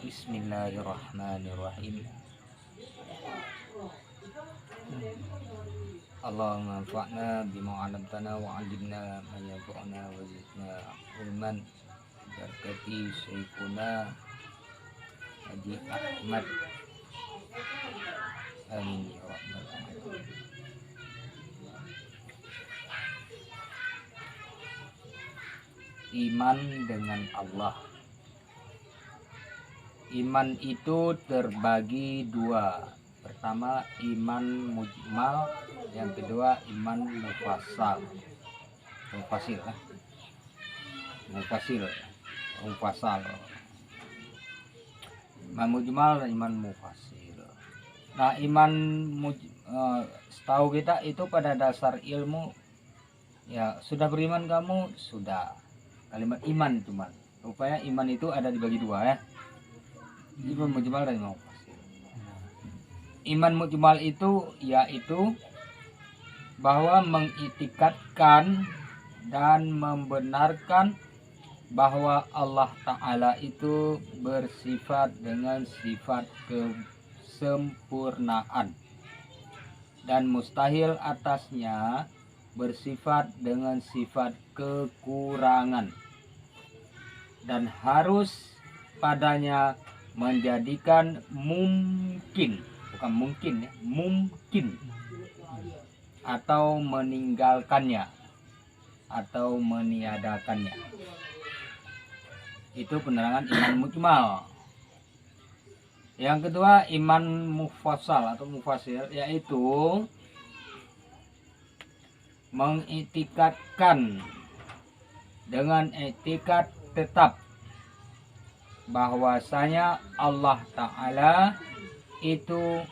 Bismillahirrahmanirrahim. Allahumma anfa'na bima 'allamtana wa 'allimna ma yanfa'una wa zidna ilman berkati Syekhuna Haji Ahmad. Amin ya rabbal alamin. Iman dengan Allah. Iman itu terbagi dua. Pertama iman mujmal, yang kedua iman mufassal. Mufasil lah. Mufassal. Iman mujmal dan iman mufasil. Nah, setahu kita itu pada dasar ilmu ya, sudah beriman kamu, sudah. Kalimat iman cuma. Rupanya iman itu ada dibagi dua ya. Iman mujmal dan iman mufasil. Iman mujmal itu yaitu bahwa mengitikadkan dan membenarkan bahwa Allah Ta'ala itu bersifat dengan sifat kesempurnaan dan mustahil atasnya bersifat dengan sifat kekurangan, dan harus padanya menjadikan mungkin, bukan mungkin ya, mungkin, atau meninggalkannya atau meniadakannya. Itu penerangan iman mujmal. Yang kedua iman mufassal atau mufassir, yaitu mengitikadkan dengan etikat tetap bahwasanya Allah Ta'ala itu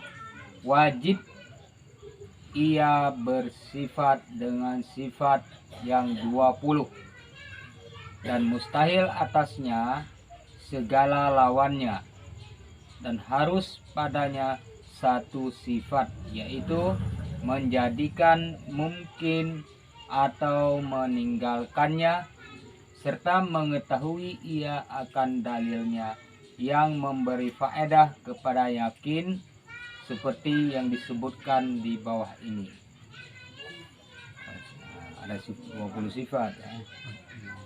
wajib ia bersifat dengan sifat yang 20 dan mustahil atasnya segala lawannya, dan harus padanya satu sifat, yaitu menjadikan mungkin atau meninggalkannya, serta mengetahui ia akan dalilnya yang memberi faedah kepada yakin seperti yang disebutkan di bawah ini. Ada 20 sifat ya.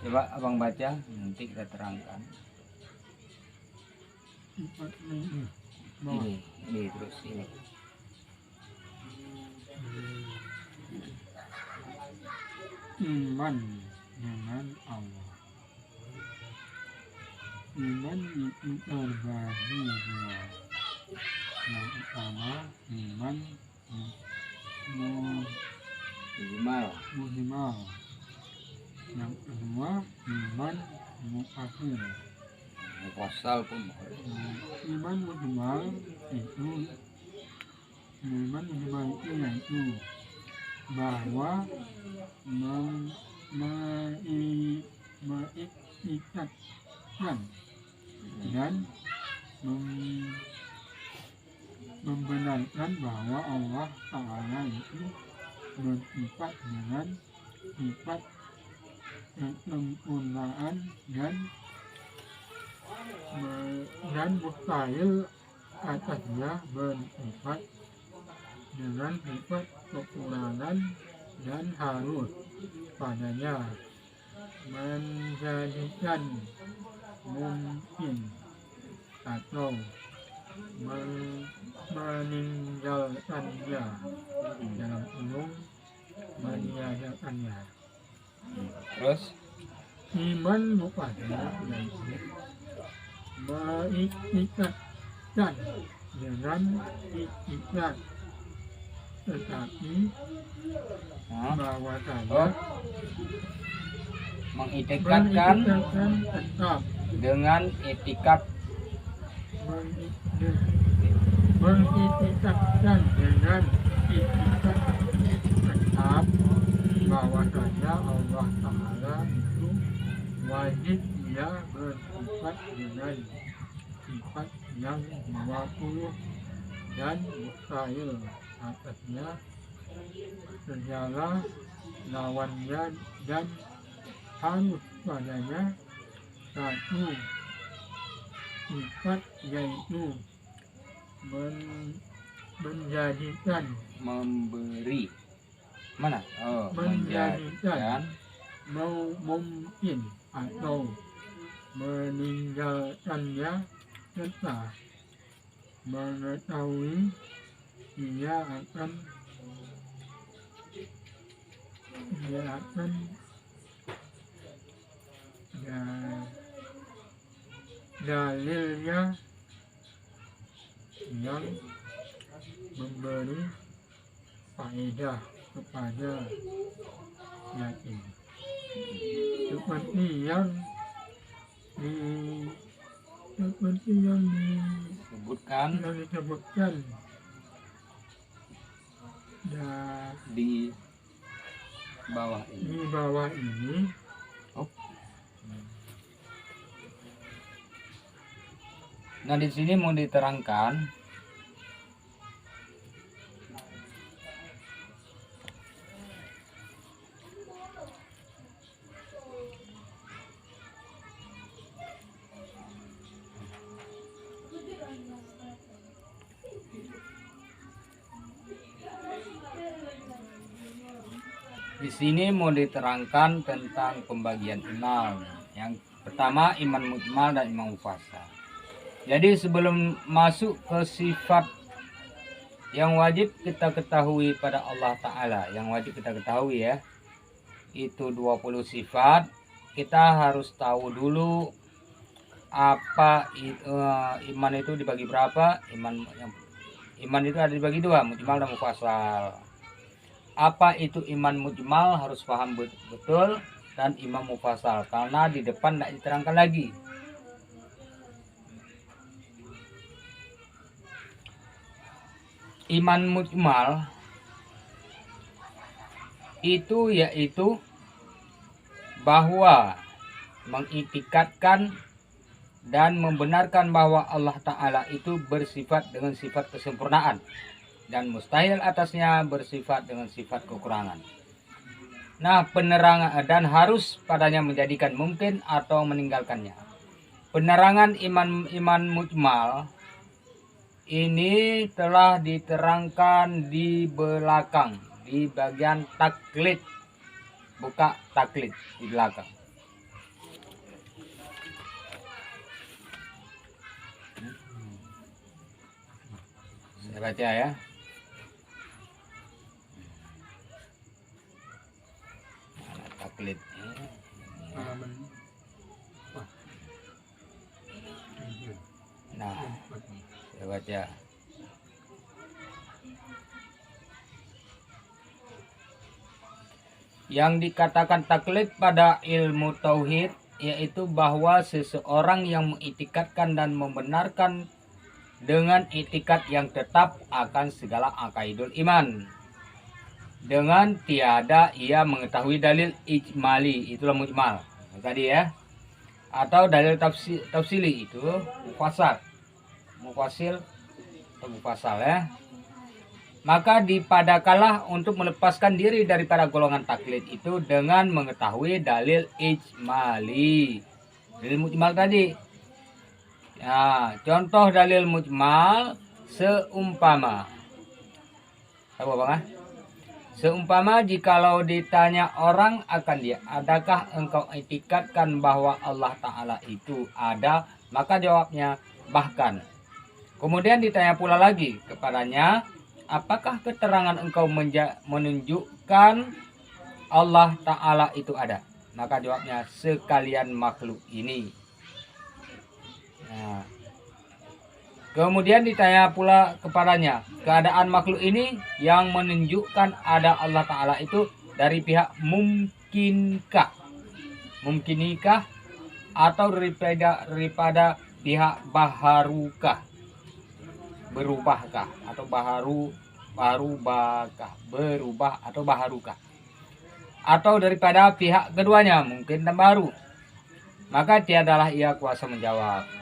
Coba abang baca, nanti kita terangkan. Ini terus ini. Iman dengan Allah. Iman itu terbagi dua. Yang pertama iman mujmal. Yang kedua iman mufassal. Mufassal pun. Iman mujmal itu yaitu bahwa mengitikadkan dan membenarkan bahwa Allah Ta'ala itu bersifat dengan sifat kesempurnaan dan mustahil atasnya bersifat dengan sifat kekurangan, dan harus padanya menjadikan mungkin atau meninggalkannya, dalam umum meniadakannya. Terus Iman mufassal yaitu mengitikadkan dengan itikad, tetapi bahwasanya mengitikadkan tetap dengan etikat mengitikadkan dengan itikad tetap bahwasanya Allah Ta'ala itu wajib ia bersifat dengan sifat yang 20 dan mustahil atasnya segala lawannya, dan harus padanya satu bersifat yaitu menjadikan, memberi, mana? Oh, menjadikan, mungkin atau meninggalkannya, serta mengetahui ia akan ya, dalilnya yang memberi faedah kepada yakin, seperti yang disebutkan di bawah ini. Oh. Nah, di sini mau diterangkan tentang pembagian imam. Yang pertama iman mujmal dan iman mufassal. Jadi sebelum masuk ke sifat yang wajib kita ketahui pada Allah Ta'ala, yang wajib kita ketahui ya, itu 20 sifat, kita harus tahu dulu apa iman itu dibagi berapa. Iman itu ada dibagi dua, mujmal dan mufassal. Apa itu iman mujmal harus paham betul, dan iman mufassal karena di depan tidak diterangkan lagi. Iman mujmal itu yaitu bahwa mengitikadkan dan membenarkan bahwa Allah Ta'ala itu bersifat dengan sifat kesempurnaan dan mustahil atasnya bersifat dengan sifat kekurangan. Nah, penerangan dan harus padanya menjadikan mungkin atau meninggalkannya. Penerangan iman mujmal ini telah diterangkan di belakang, di bagian taklid. Buka taklid di belakang. Saya baca ya. Mana taklid? Nah, saya baca. Yang dikatakan taklid pada ilmu tauhid yaitu bahwa seseorang yang mengitikadkan dan membenarkan dengan itikad yang tetap akan segala akaidul iman, dengan tiada ia mengetahui dalil ijmali, itulah mujmal tadi ya, atau dalil tafsili, itu mufasil atau mufassal ya. Maka dipadakalah untuk melepaskan diri daripada golongan taklid itu dengan mengetahui dalil ijmali, dalil mujmal tadi. Ya, contoh dalil mujmal seumpama, apa bang? Seumpama jikalau ditanya orang akan dia, adakah engkau itikadkan bahwa Allah Ta'ala itu ada? Maka jawabnya bahkan. Kemudian ditanya pula lagi kepadanya, apakah keterangan engkau menunjukkan Allah Ta'ala itu ada? Maka jawabnya sekalian makhluk ini. Nah, kemudian ditanya pula kepadanya, keadaan makhluk ini yang menunjukkan ada Allah Ta'ala itu dari pihak mungkinkah atau daripada pihak baharukah, berubahkah, atau berubah atau baharukah, atau daripada pihak keduanya, mungkin dan baru. Maka tiadalah ia kuasa menjawab.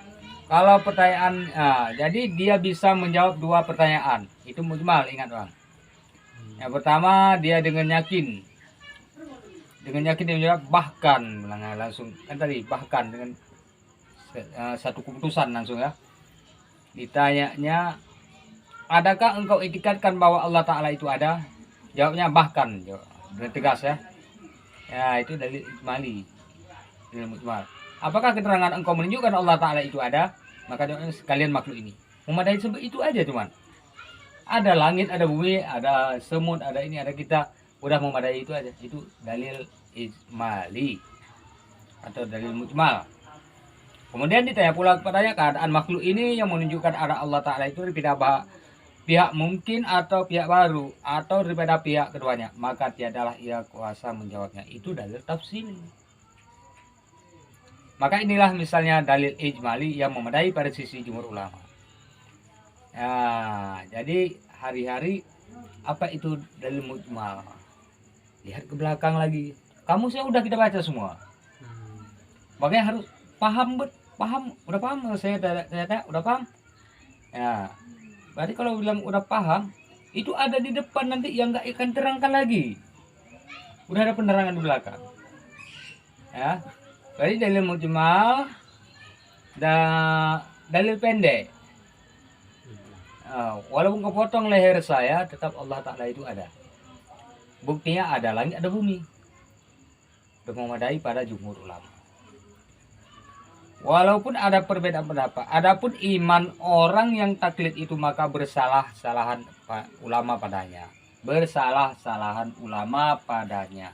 Kalau pertanyaan, jadi dia bisa menjawab dua pertanyaan, itu mujmal, ingat bang. Yang pertama dia dengan yakin dia menjawab bahkan, langsung kan tadi bahkan dengan satu keputusan langsung ya. Ditanyanya, adakah engkau itikadkan bahwa Allah Ta'ala itu ada? Jawabnya bahkan, dengan tegas ya. Ya itu dalil ijmali, dalil mujmal. Apakah keterangan engkau menunjukkan Allah Ta'ala itu ada? Maka jawabnya sekalian makhluk ini. Memadai sebab itu aja cuman. Ada langit, ada bumi, ada semut, ada ini, ada kita. Udah memadai itu aja. Itu dalil ijmali atau dalil mujmal. Kemudian ditanya pula kepadanya, keadaan makhluk ini yang menunjukkan ada Allah Ta'ala itu daripada pihak mungkin atau pihak baru atau daripada pihak keduanya, maka tiadalah ia kuasa menjawabnya. Itu dalil tafsili. Maka inilah misalnya dalil ijmali yang memadai pada sisi jumhur ulama. Ya, jadi hari-hari apa itu dalil mujmal? Lihat ke belakang lagi. Kamusnya udah kita baca semua. Makanya harus paham udah paham saya ternyata udah paham. Ya. Berarti kalau bilang udah paham, itu ada di depan nanti yang nggak akan terangkan lagi. Udah ada penerangan di belakang. Ya. Berarti dalil mujmal dan dalil pendek. Walaupun kepotong leher saya, tetap Allah Ta'ala itu ada. Buktinya ada langit, ada bumi. Udah memadai pada jumhur ulama. Walaupun ada perbedaan pendapat, adapun iman orang yang taklid itu maka bersalah-salahan ulama padanya. Bersalah-salahan ulama padanya.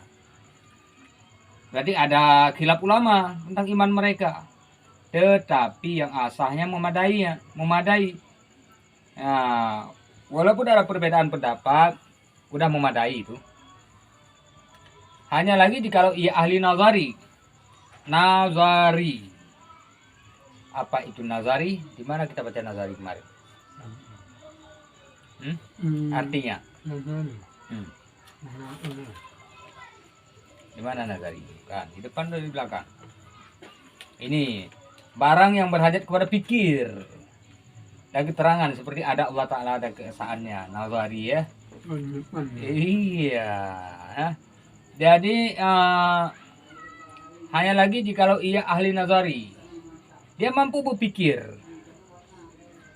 Berarti ada khilaf ulama tentang iman mereka. Tetapi yang asahnya memadai. Nah, walaupun ada perbedaan pendapat, udah memadai itu. Hanya lagi jikalau ia ahli nazari. Apa itu nazari? Di mana kita baca nazari kemarin? Artinya? Di mana nazari? Kan di depan atau di belakang? Ini barang yang berhajat kepada pikir dan keterangan seperti ada Allah Ta'ala, ada keesaannya. Nazari ya. Iya. Jadi hanya lagi jikalau ia ahli nazari. Dia mampu berpikir,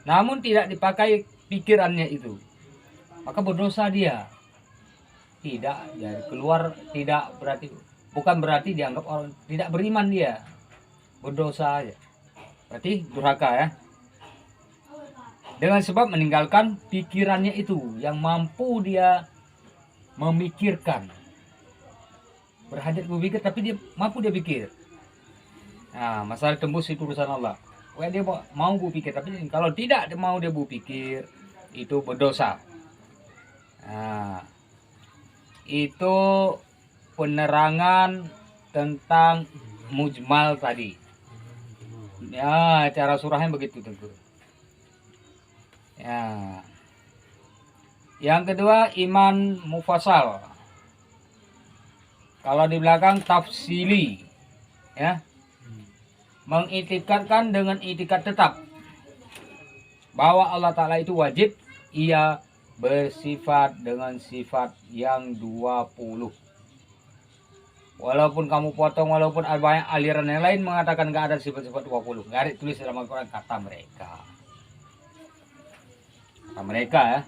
namun tidak dipakai pikirannya itu, maka berdosa dia. Tidak, jadi keluar tidak berarti, bukan berarti dianggap orang tidak beriman dia, berdosa aja. Berarti durhaka ya. Dengan sebab meninggalkan pikirannya itu yang mampu dia memikirkan. Berhajat berpikir tapi dia mampu dia pikir. Nah, masalah tembus itu urusan Allah. Wah, dia mau berpikir, tapi kalau tidak mau dia berpikir, itu berdosa. Nah, itu penerangan tentang mujmal tadi. Ya, cara surahnya begitu tentu. Ya. Yang kedua, iman mufassal. Kalau di belakang tafsili, ya. Mengitikadkan dengan itikat tetap bahwa Allah Ta'ala itu wajib, ia bersifat dengan sifat yang 20. Walaupun kamu potong, walaupun ada banyak aliran yang lain mengatakan nggak ada sifat-sifat 20, nggak ada tulis dalam Al-Quran, kata mereka ya,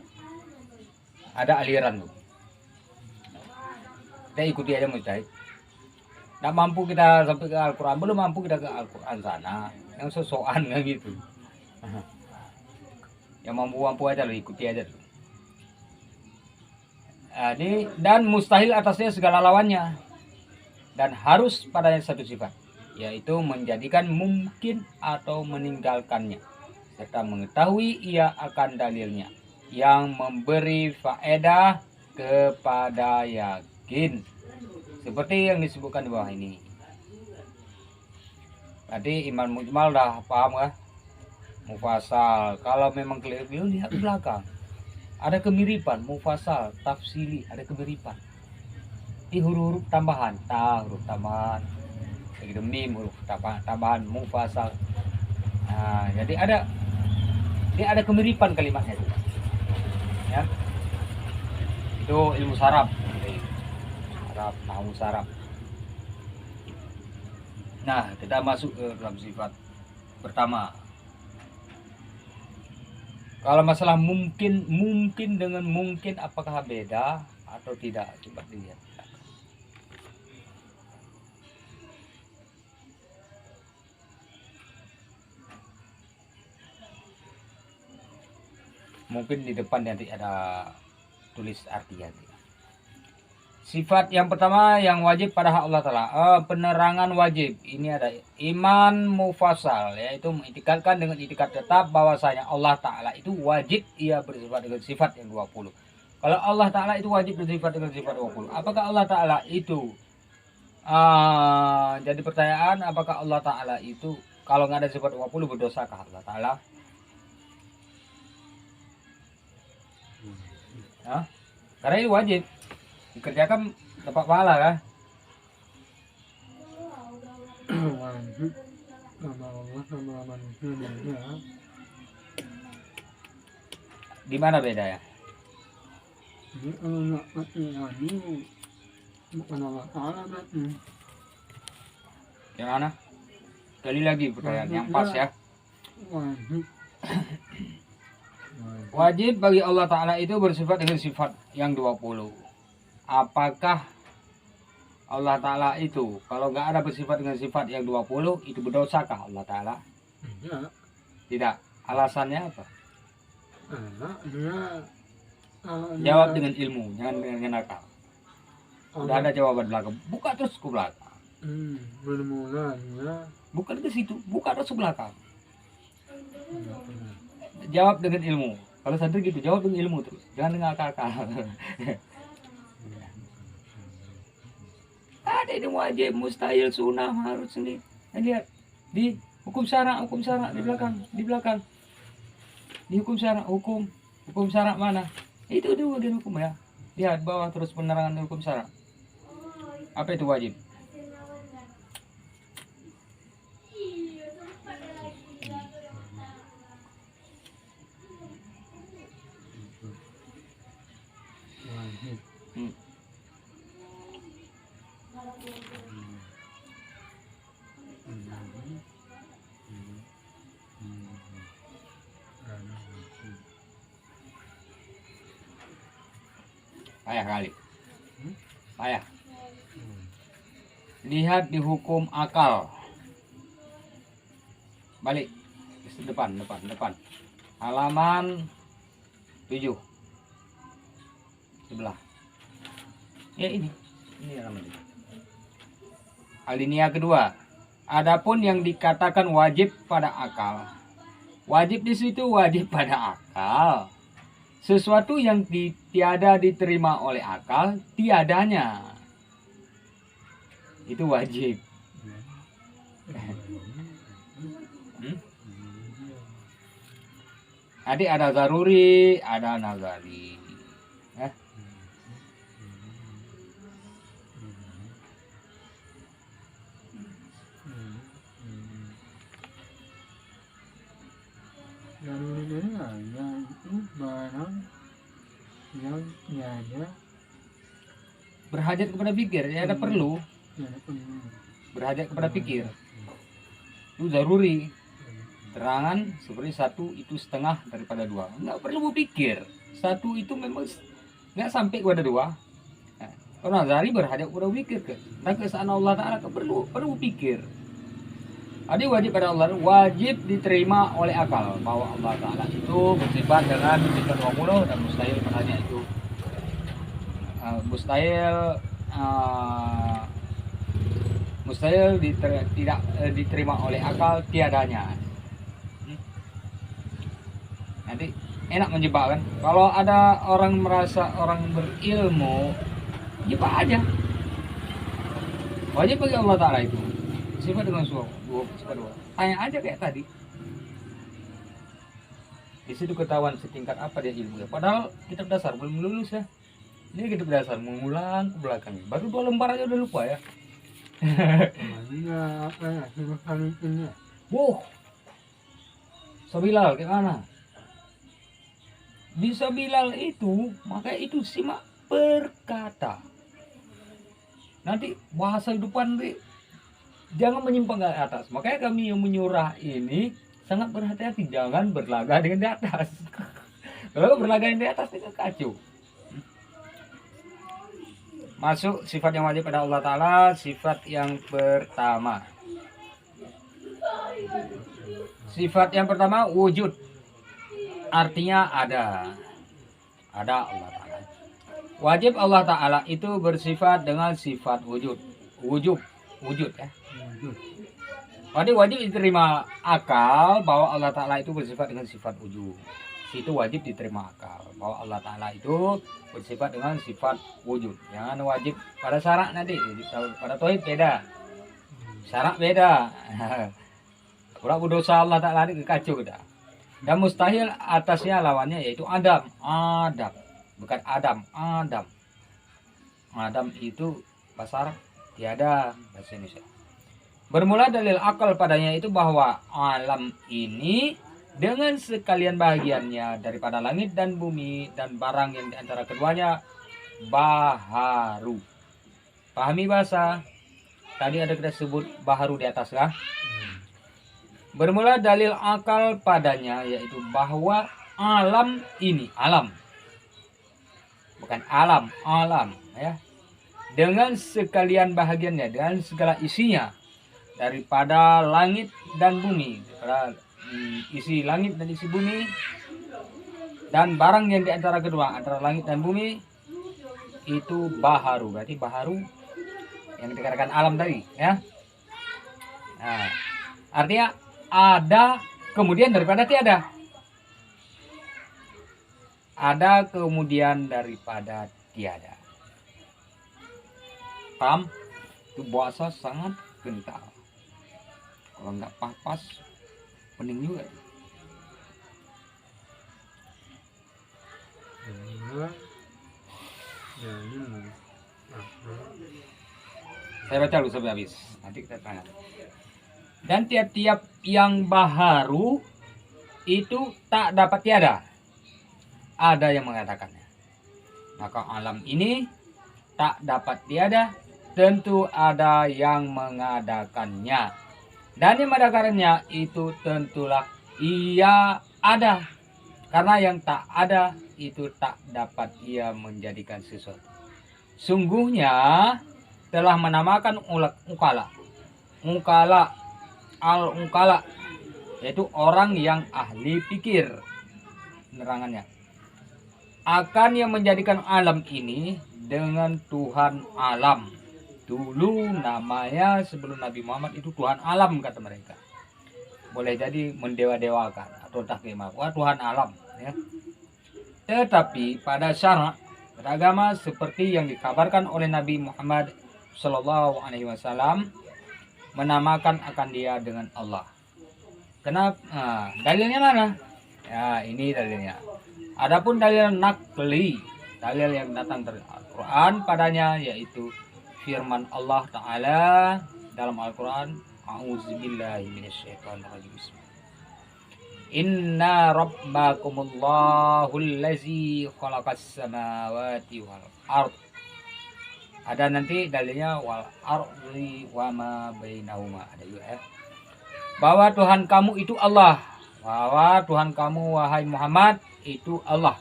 ada aliran tuh. Kita ikuti aja mujtahid. Nggak mampu kita sampai ke Al-Quran, belum mampu kita ke Al-Quran sana, yang sosokan nggak gitu. Yang mampu aja lo ikuti aja tuh. Dan mustahil atasnya segala lawannya, dan harus padanya satu sifat, yaitu menjadikan mungkin atau meninggalkannya, serta mengetahui ia akan dalilnya yang memberi faedah kepada yakin, seperti yang disebutkan di bawah ini. Tadi iman mujmal dah paham ya? Mufassal, kalau memang keliru lihat di belakang. Ada kemiripan, mufassal, tafsili, ada kemiripan. Di huruf-huruf tambahan, huruf tambahan. Begitu mim, huruf tambahan, mufassal. Nah, jadi ada kemiripan kalimatnya itu. Ya. Itu ilmu saraf. Tahu saraf. Nah, kita masuk ke dalam sifat. pertama. Kalau masalah mungkin dengan mungkin apakah beda atau tidak, coba dilihat. Mungkin di depan nanti ada tulis artinya. Sifat yang pertama yang wajib pada hak Allah Ta'ala, penerangan wajib. Ini ada iman mufassal, yaitu mengitikadkan dengan itikad tetap bahwasanya Allah Ta'ala itu wajib ia bersifat dengan sifat yang 20. Kalau Allah Ta'ala itu wajib bersifat dengan sifat 20, apakah Allah Ta'ala itu jadi pertanyaan, apakah Allah Ta'ala itu kalau nggak ada sifat 20 berdosakah Allah Ta'ala? Karena ini wajib dikerjakan dapat pahala kan? Wajib sama Allah sama manusia beda. Di mana beda ya? Jadi kalau nggak pakai wajib bukan Allah Ta'ala berarti. Yang mana? Sekali lagi pertanyaan yang pas ya. Wajib. Wajib bagi Allah Ta'ala itu bersifat dengan sifat yang 20. Apakah Allah Ta'ala itu kalau nggak ada bersifat dengan sifat yang 20 itu berdosakah Allah Ta'ala? Tidak. Tidak. Alasannya apa? Dia Jawab dengan ilmu, jangan dengan akal. Udah ada jawaban belakang. Buka terus ke belakang. Bermula dia Bukan ke situ, buka terus ke belakang. Jawab dengan ilmu. Kalau santri gitu, jawab dengan ilmu terus. Jangan dengan akal-akal. Ada ini wajib, mustahil, sunnah, harus ini. Lihat di hukum syara di belakang. Di hukum syara, hukum syara mana? Itu bagian hukum ya. Lihat bawah terus penerangan hukum syara. Apa itu wajib? Payah kali. Payah. Lihat di hukum akal. Balik. Depan. Halaman 7. Sebelah. Ya ini halaman 7. Alinea kedua. Adapun yang dikatakan wajib pada akal. Wajib di situ wajib pada akal. Sesuatu yang tiada diterima oleh akal, tiadanya. Itu wajib. Adik ada zaruri, ada nazari. Lalu ini yaitu barang yang tiada Berhajat kepada pikir, ya ada perlu. perlu. Berhajat kepada pikir. Itu zaruri. Terangan seperti 1 itu setengah daripada 2. Nggak perlu berpikir. 1 itu memang nggak sampai kepada 2. Nah, kalau nazari berhajat kepada pikir ke. Dan kesana Allah Ta'ala perlu pikir. Ada wajib pada Allah, wajib diterima oleh akal bahwa Allah Ta'ala itu bersifat dengan sifat 20 dan mustahil padanya itu mustahil tidak diterima oleh akal tiadanya. Nanti enak menjebak kan? Kalau ada orang merasa orang berilmu, jebak aja. Wajib bagi Allah Ta'ala itu sifat dengan sifat 2. Tanya aja kayak tadi. Di situ ketahuan setingkat apa dia ilmu ya. Padahal kitab dasar belum lulus ya. Ini kitab dasar mengulang ke belakang. Baru 2 lembar aja udah lupa ya. Namanya apa ya? Kali ini. Wow. Sabilal kayak mana? Di Sabilal itu, makanya itu simak perkata. Nanti bahasa depan jangan menyimpang ke atas. Makanya kami yang menyurah ini sangat berhati-hati, jangan berlaga dengan di atas. Kalau berlaga di atas itu kacau. Masuk sifat yang wajib pada Allah Ta'ala. Sifat yang pertama, sifat yang pertama wujud, artinya ada Allah Ta'ala. Wajib Allah Ta'ala itu bersifat dengan sifat wujud ya. Wajib diterima akal bahwa Allah Ta'ala itu bersifat dengan sifat wujud. Itu wajib diterima akal bahwa Allah Ta'ala itu bersifat dengan sifat wujud. Jangan wajib pada syarat nanti, pada tauhid beda, syarat beda. Kurang dosa Allah Ta'ala ini kacau dah. Dan mustahil atasnya lawannya yaitu Adam, bukan Adam. Adam itu bahasa Arab, tiada bahasa Indonesia. Bermula dalil akal padanya itu bahwa alam ini dengan sekalian bahagiannya daripada langit dan bumi dan barang yang diantara keduanya baharu. Pahami bahasa? Tadi ada kita sebut baharu di atas lah. Bermula dalil akal padanya yaitu bahwa alam ini, bukan alam ya, dengan sekalian bahagiannya, dengan segala isinya daripada langit dan bumi, daripada isi langit dan isi bumi dan barang yang di antara kedua, antara langit dan bumi, itu baharu. Berarti baharu yang dikatakan alam tadi ya. Nah, artinya ada kemudian daripada tiada. Ada kemudian daripada tiada. Paham? Itu bahasa sangat kental. Kalau nggak pas, pening juga. Saya baca dulu sampai habis. Nanti kita tanya. Dan tiap-tiap yang baharu itu tak dapat tiada. Ada yang mengatakannya. Maka alam ini tak dapat tiada, tentu ada yang mengadakannya. Dan yang mengadakannya itu tentulah ia ada. Karena yang tak ada itu tak dapat ia menjadikan sesuatu. Sungguhnya telah menamakan al-ungkala, yaitu orang yang ahli pikir, penerangannya, akan yang menjadikan alam ini dengan Tuhan alam. Dulu namanya sebelum Nabi Muhammad itu Tuhan alam, kata mereka. Boleh jadi mendewa-dewakan atau entah gimana, wah Tuhan alam ya. Tetapi pada syarak beragama seperti yang dikabarkan oleh Nabi Muhammad Shallallahu Alaihi Wasallam, menamakan akan dia dengan Allah. Kenapa? Nah, dalilnya mana? Ya, ini dalilnya. Adapun dalil nakli, dalil yang datang dari Al-Quran padanya yaitu firman Allah Ta'ala dalam Al-Quran, A'udzubillahi minasyaitonirrajim. Inna rabbakumullahu allazi khalaqas samawati wal ard. Ada nanti dalilnya wal ardi wa ma bainahuma, ada juga ya. Bahwa Tuhan kamu itu Allah. Bahwa Tuhan kamu wahai Muhammad itu Allah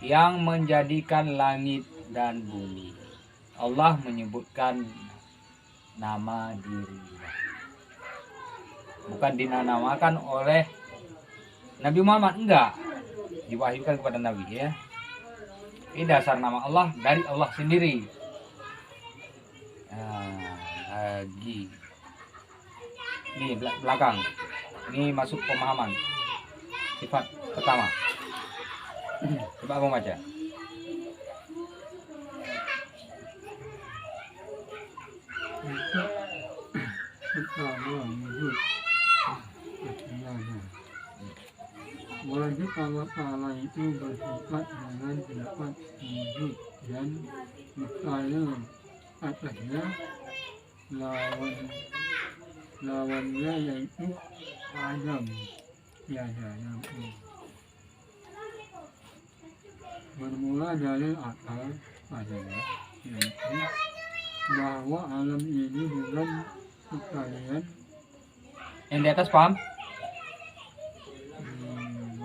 yang menjadikan langit dan bumi. Allah menyebutkan nama dirinya. Bukan dinamakan oleh Nabi Muhammad, enggak. Diwahyukan kepada Nabi ya. Ini dasar nama Allah dari Allah sendiri. Nah, lagi. Ini belakang. Ini masuk pemahaman. Sifat pertama. Coba aku baca. Wajib Allah Ta'ala itu bersifat dengan dapat wujud dan mustahil atasnya lawannya yaitu Adam, tiada yang bermula dari akal padanya yaitu bahwa alam ini dengan sekalian. Yang di atas paham? Wajib.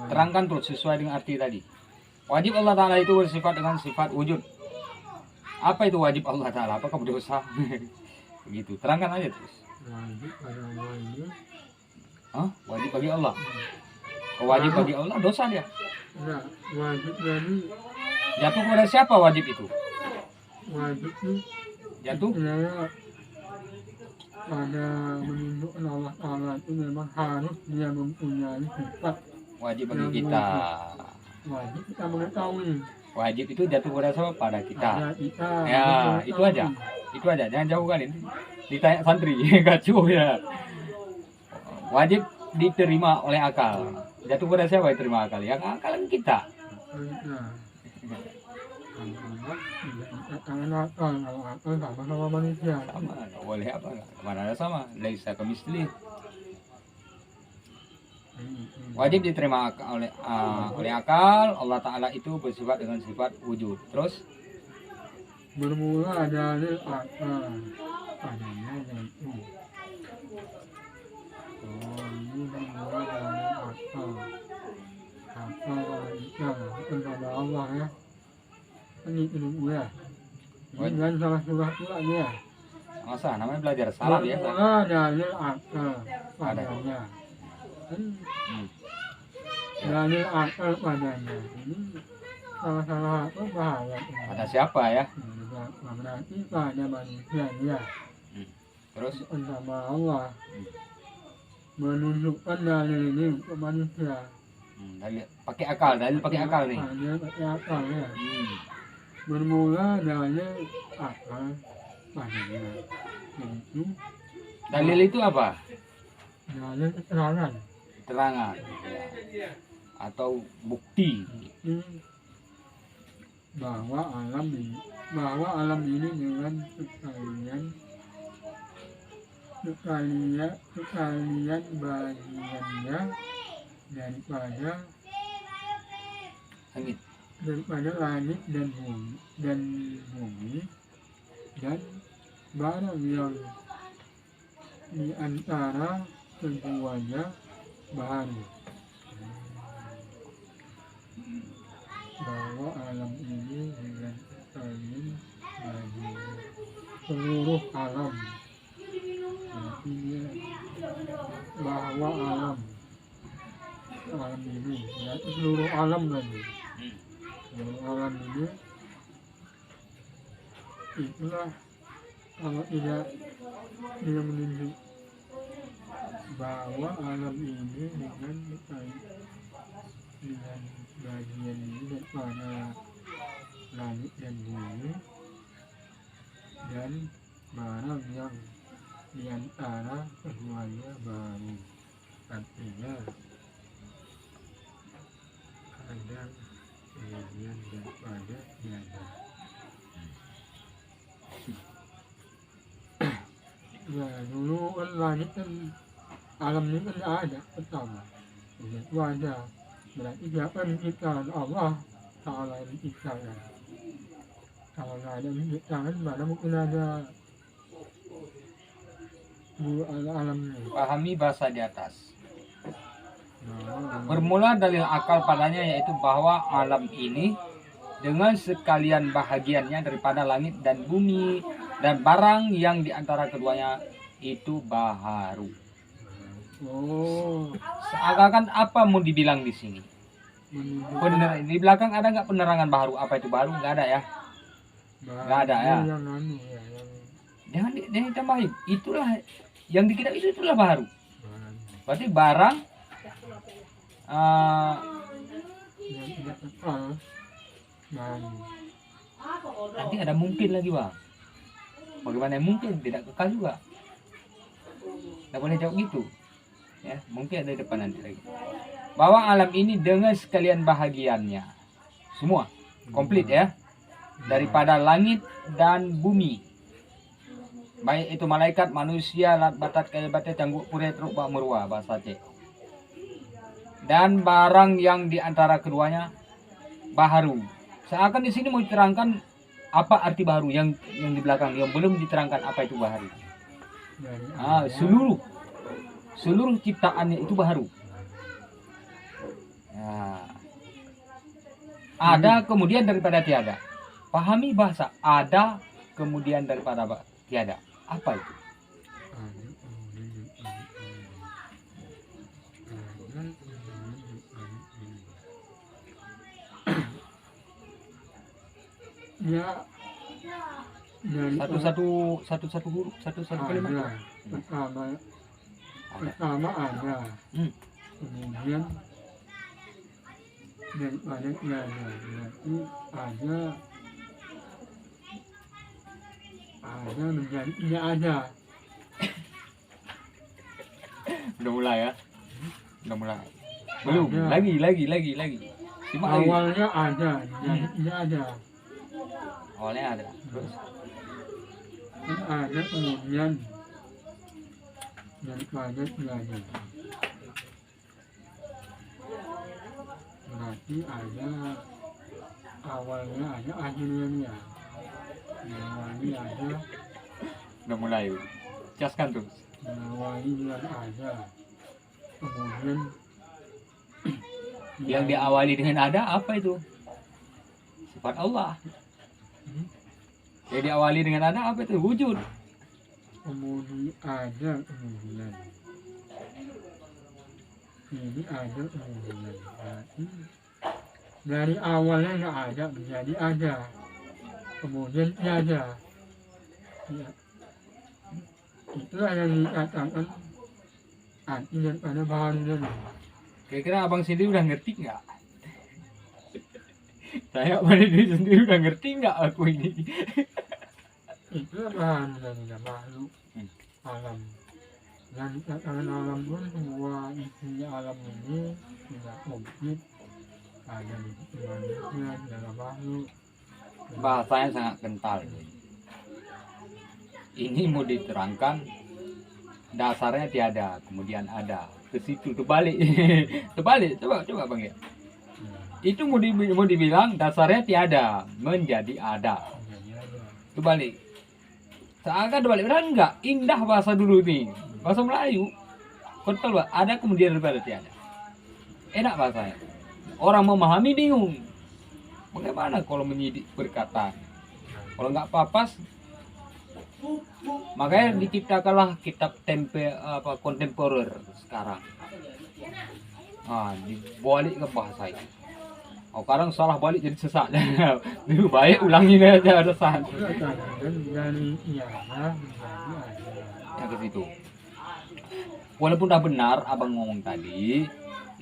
Terangkan terus sesuai dengan arti tadi. Wajib Allah Ta'ala itu bersifat dengan sifat wujud. Apa itu wajib Allah Ta'ala? Apakah berdosa? Begitu, terangkan aja terus. Wajib pada wajib. Hah? Wajib bagi Allah. Wajib bagi Allah, dosa dia. Nah, wajib dari Jatuh kepada siapa wajib itu? wajib itu Jatuh? istilahnya pada menunjukkan Allah Ta'ala itu memang harus dia mempunyai sifat Wajib bagi kita. wajib kita mengetahui. Wajib itu jatuh kepada siapa? Pada kita. Pada kita Ya, harus itu mengetahui. aja. Itu aja, jangan jauh kali. Ditanya santri, gacu ya. Wajib diterima oleh akal. Jatuh pada siapa yang terima akal? Yang akal kan kita. Nah, anak-anak tidak dikatakan akal, kalau akal sama manusia. Sama, nggak boleh apa? Kemana ada sama? Laisa kamisli. Wajib diterima oleh akal. Allah Ta'ala itu bersifat dengan sifat wujud. Terus Bermula dari akal, padanya yaitu. Oh, ini bermula dari akal. Akal kita kepada Allah ya. Ini dulu ya. Ini kan salah surah pula dia. masa namanya belajar salah biasa. Bermula dari akal, padanya. Hmm. Dari akal padanya. Ini salah-salah apa bahaya. Pada siapa ya? Berarti pada manusia dia. Terus Sama Allah menunjukkan dalil ini untuk manusia. dalil pakai akal, dalil pakai akal nih. Ada pakai akal ya. Hmm. Bermula dari akal padanya. Yaitu Dalil itu apa? dalil keterangan. Keterangan ya. Atau bukti. Ini bahwa alam ini dengan sekalian bagiannya daripada langit dan bumi dan barang yang di antara keduanya baru. Bahwa alam ini dengan sekalian bagiannya seluruh alam. Artinya bahwa alam ini berarti seluruh alam lagi. Seluruh alam ini itulah kalau tidak dia menunjuk bahwa alam ini dengan bagian ini daripada langit dan bumi dan barang yang di antara keduanya baru. Artinya ada bagian daripada tiada. Ya dulu kan langit kan alam ini kan tidak ada pertama. Itu ada. Berarti siapa yang menciptakan? Allah Ta'ala yang menciptakan. Kalau nggak ada menciptakan, mana mungkin ada alam ini. Pahami bahasa di atas. Nah, Bermula dalil akal padanya yaitu bahwa alam ini dengan sekalian bahagiannya daripada langit dan bumi dan barang yang diantara keduanya itu baharu. oh, Seakan-akan apa mau dibilang di sini? menunjukkan Di belakang ada nggak penerangan baharu? Apa itu baru? Nggak ada ya? nggak ada, ya? Yang anu ya, yang Jangan ditambahin. Itulah yang di kitab itulah baharu. barang Berarti barang yang tidak kekal baru. nanti ada mungkin lagi bang. Bagaimana yang mungkin tidak kekal juga? Tidak boleh jawab gitu. Ya, mungkin ada di depan nanti lagi. Bahwa alam ini dengan sekalian bahagiannya semua komplit ya, daripada langit dan bumi. Baik itu malaikat, manusia, lat batat, kaya batat, cangguk, pure, truk, bak, merua, bahasa Aceh. Dan barang yang diantara keduanya baharu. Seakan di sini mau diterangkan apa arti baharu yang di belakang yang belum diterangkan apa itu baharu. dari Seluruh ciptaannya itu baru. Nah, ada kemudian daripada tiada. Pahami bahasa ada kemudian daripada tiada. Apa itu? Ya, dari Satu huruf, satu kalimat. ada. Ada. Pertama ada, Hmm. kemudian daripada tiada, berarti ada menjadi tidak ada. Udah mulai ya? Udah mulai. Belum. Ada. Lagi. Simak lagi. Awalnya ada, jadi tidak ada. Awalnya ada. Terus Ada kemudian daripada tiada. Berarti ada awalnya ada akhirnya. Awalnya ada, udah mulai. Caskan terus. awalnya ada. Kemudian Yang diawali dengan ada apa itu? Sifat Allah. Yang diawali dengan ada apa itu? Wujud. kemudian ada kemudian ini ada kemudian berarti dari awalnya nggak ada menjadi ada kemudian tiada ya. Itulah yang dikatakan arti daripada bahan tadi. Kira-kira abang sendiri udah ngerti nggak? Saya pada diri sendiri udah ngerti nggak aku ini? Itulah bahan dari makhluk alam. Dan dikatakan alam pun semua isinya alam ini tidak komplit. Ada di manusia, dalam makhluk. Bahasanya sangat kental. Ini mau diterangkan dasarnya tiada, kemudian ada. Ke situ terbalik. Terbalik, coba Bang ya. Itu mau dibilang dasarnya tiada, menjadi ada. Jadi ada. Terbalik. Seakan terbalik, benar enggak? Indah bahasa dulu nih. Bahasa Melayu. Kental, Pak. Ada kemudian daripada tiada. Enak bahasanya. Orang memahami bingung. Bagaimana kalau menyidik berkata? Kalau nggak papas, makanya diciptakanlah kitab kontemporer sekarang. Dibalik ke bahasa itu. Sekarang salah balik jadi sesat. Lebih baik ulangin aja ada sesat. Dan dari tiada menjadi ada. Yang ke situ. Walaupun udah benar abang ngomong tadi,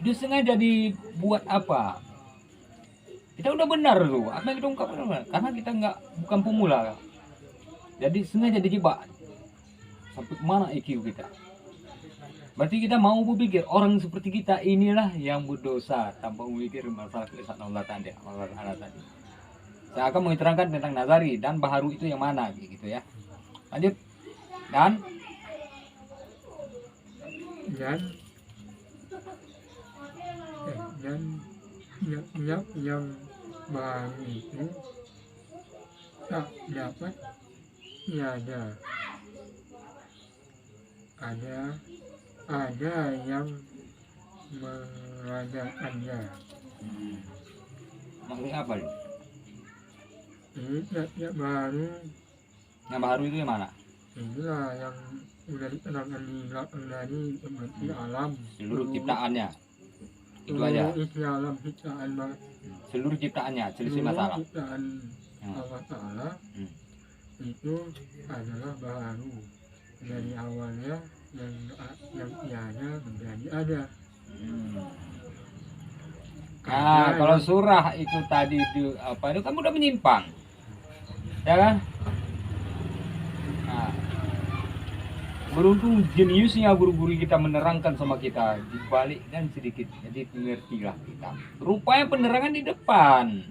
itu sengaja dibuat apa? Kita udah benar tuh, apa yang kita ungkap benar, karena kita bukan pemula. Jadi sengaja dijebak. Sampai mana IQ kita? Berarti kita mau berpikir orang seperti kita inilah yang berdosa tanpa memikir masalah keesaan Allah tadi. Saya akan mengerangkan tentang Nazari dan Baharu itu yang mana, gitu ya. Lanjut. Dan tiap yang baru itu tak dapat tiada. Ada yang mengadakannya. maksudnya apa nih? Ini tiap baru Yang Baharu itu yang mana? inilah yang udah diterangkan di belakang tadi seperti alam. Seluruh ciptaannya. Itu aja. Isi alam ciptaan Seluruh ciptaannya, selisih masalah. Ciptaan Allah Ta'ala itu adalah baru dari awalnya yang tiada menjadi ada. Nah, kalau surah itu tadi itu kamu udah menyimpang. Ya kan? Nah, beruntung jeniusnya guru-guru kita menerangkan sama kita, dibalikkan sedikit, jadi mengertilah kita. Rupanya penerangan di depan.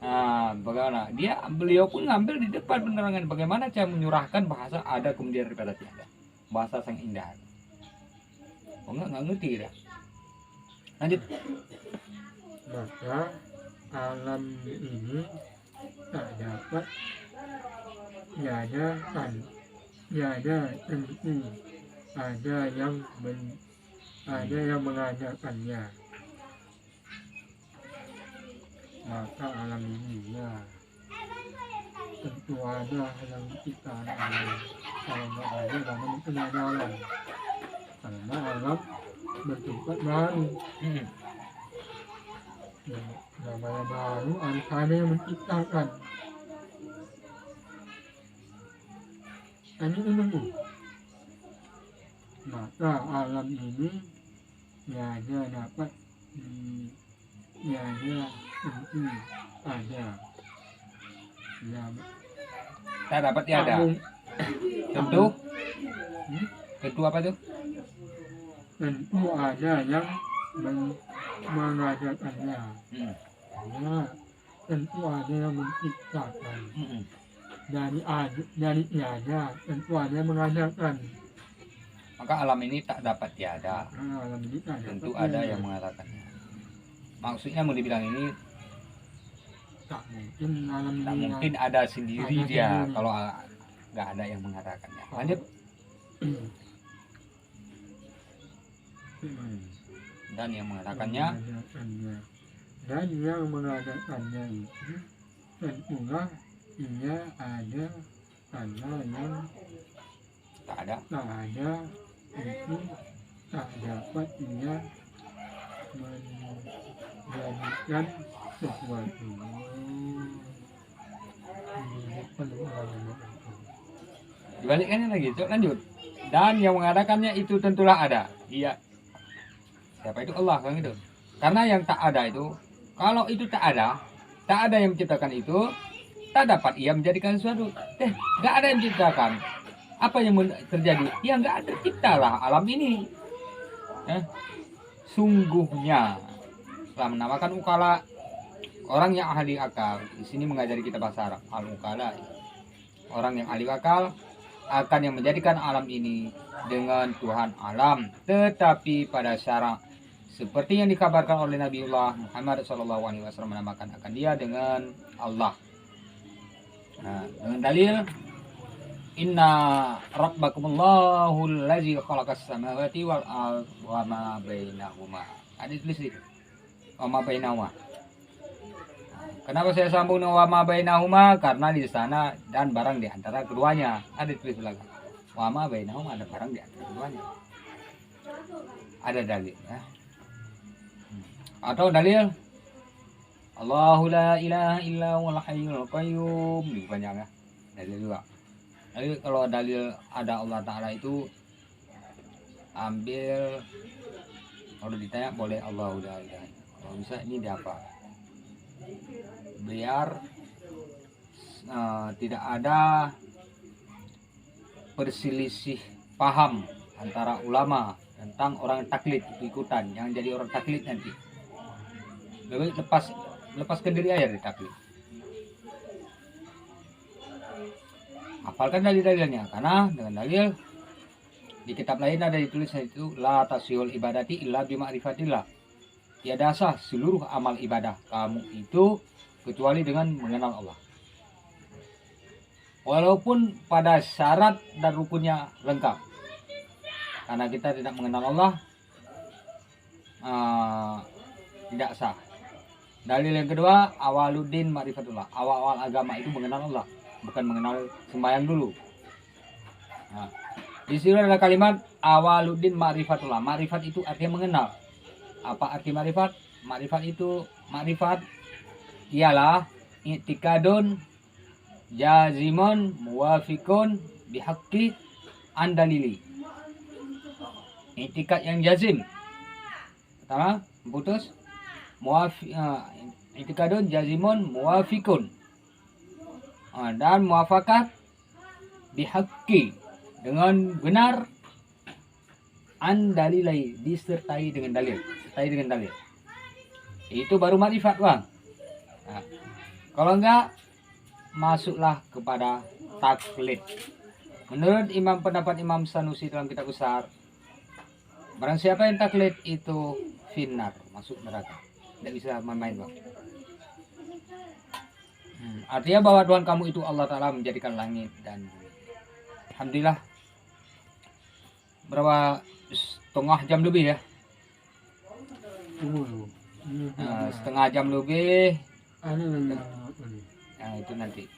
Nah, bagaimana? Beliau pun ngambil di depan penerangan. Bagaimana cara menyurahkan bahasa ada kemudian daripada tiada. Bahasa sang indah. Nggak ngerti dah. Lanjut. Maka alam ini tak dapat diadakan tiada tentu ada yang mengadakannya, maka alam ini ya tentu ada yang menciptakan alam. Kalau nggak ada mana mungkin ada alam, karena alam bertempat baru. Namanya baru, ada yang menciptakan. Ini menunggu. Maka alam ini tiada dapat tiada tentu ada. Ya, Tak dapat tiada. Tentu. Tentu apa tuh? tentu ada yang mengadakannya. Ya, tentu ada yang menciptakan. Dari tiada tentu ada yang mengadakan. Maka alam ini tak dapat tiada. Alam ini tak Tentu dapat ada tiada. yang mengatakannya. Maksudnya mau dibilang ini Tak mungkin alam tak ini mungkin ada sendiri ada dia sendiri. kalau nggak ada yang mengatakannya. Lanjut. Dan yang mengatakannya dan yang mengadakannya itu tentulah ia ada, karena yang tak ada. tak ada itu tak dapat ia menjadikan sesuatu. Dibalikkannya lagi, Cok, lanjut. Dan yang mengadakannya itu tentulah ada. Iya. Siapa itu? Allah, kan itu. Karena yang tak ada itu, kalau itu tak ada yang menciptakan itu, tak dapat ia menjadikan sesuatu. Nggak ada yang menciptakan. Apa yang terjadi? Ya nggak ada, ciptalah alam ini. Sungguhnya telah menamakan ukala, orang yang ahli akal. Di sini mengajari kita bahasa Arab. Al-ukala, orang yang ahli akal akan yang menjadikan alam ini dengan Tuhan alam, tetapi pada syarat seperti yang dikabarkan oleh Nabiullah Muhammad SAW menamakan akan dia dengan Allah. Nah, dengan dalil inna rabbakumullahu allazi khalaqas samawati wal ard wa ma bainahuma. Ada tulis itu. Wa ma bainahuma. Kenapa saya sambung dengan wa ma bainahuma? Karena di sana dan barang di antara keduanya. Ada tulis belakang. Wa ma bainahuma, ada barang di antara keduanya. Ada dalil ya. Atau dalil Allahu la ilaha illa huwal hayyul qayyum. Ini banyak ya. Dalil juga. Jadi kalau dalil ada Allah Ta'ala itu ambil, kalau ditanya boleh Allah udah. Kalau bisa ini dia apa? Biar tidak ada perselisih paham antara ulama tentang orang taklid ikutan, yang jadi orang taklid nanti. Lebih lepaskan diri aja dari taklid. Hafalkan dalil-dalilnya, karena dengan dalil di kitab lain ada ditulisnya itu la tasihul ibadati illa bima'rifatillah. Tiada sah seluruh amal ibadah kamu itu kecuali dengan mengenal Allah. Walaupun pada syarat dan rukunnya lengkap. Karena kita tidak mengenal Allah, tidak sah. Dalil yang kedua, awaluddin ma'rifatullah. Awal-awal agama itu mengenal Allah, bukan mengenal sembahyang dulu. Nah, di sini ada kalimat awaluddin ma'rifatullah. Ma'rifat itu artinya mengenal. Apa arti ma'rifat? Ma'rifat ialah i'tikadun jazimun muwafiqun bihaqqi andalili. I'tikad yang jazim. Pertama, putus. I'tikadun jazimun muwafiqun. Dan muafakat bihaqqi, dengan benar, andalilai, disertai dengan dalil. Itu baru ma'rifat, Bang. Nah, kalau enggak, masuklah kepada taklid. Menurut pendapat Imam Sanusi dalam kitab besar, barang siapa yang taklid itu finnar, masuk neraka. Tidak bisa main-main, Bang. Artinya bahwa Tuhan kamu itu Allah Ta'ala menjadikan langit dan bumi. alhamdulillah berapa setengah jam lebih ya. Setengah jam lebih. Nah, itu nanti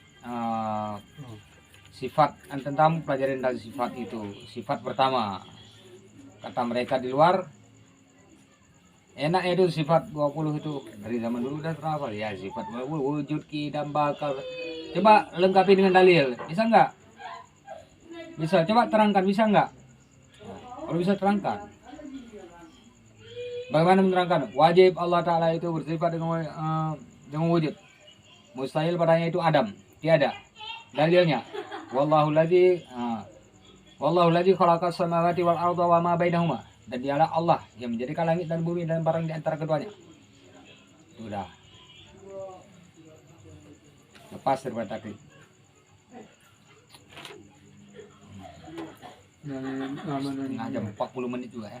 sifat tentang pelajaran tentang sifat itu. Sifat pertama kata mereka di luar enak itu sifat 20 itu dari zaman dulu udah terhafal ya. Sifat wujud, kidam, bakal. Coba lengkapi dengan dalil, bisa nggak? Bisa, coba terangkan, bisa nggak? Nah, kalau bisa terangkan. Bagaimana menerangkan? Wajib Allah Ta'ala itu bersifat dengan wujud. Mustahil padanya itu Adam, tiada. Dalilnya, wallahu ladzi khalaqas samawati wal arda wa ma bainahuma. Dan dialah Allah yang menjadikan langit dan bumi dan barang di antara keduanya. Sudah. Lepas daripada taklid. Setengah jam 40 menit juga ya.